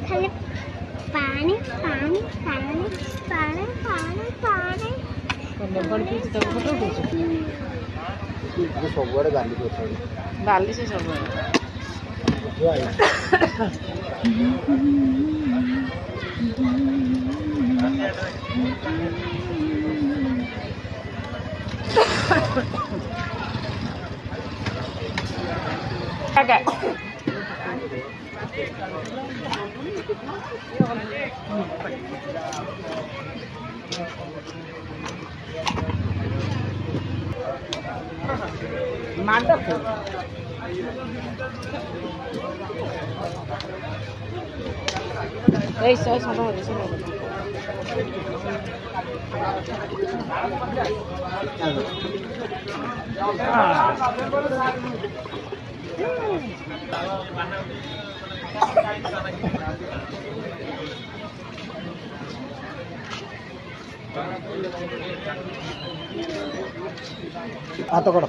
खाली पानी पानी पानी पानी पानी पानी ସବୁଆଡେ ଗାଲି କରୁଛନ୍ତି ଡାଲି ସେ ସବୁବେଳେ eso no eso no ହାତ କଡ଼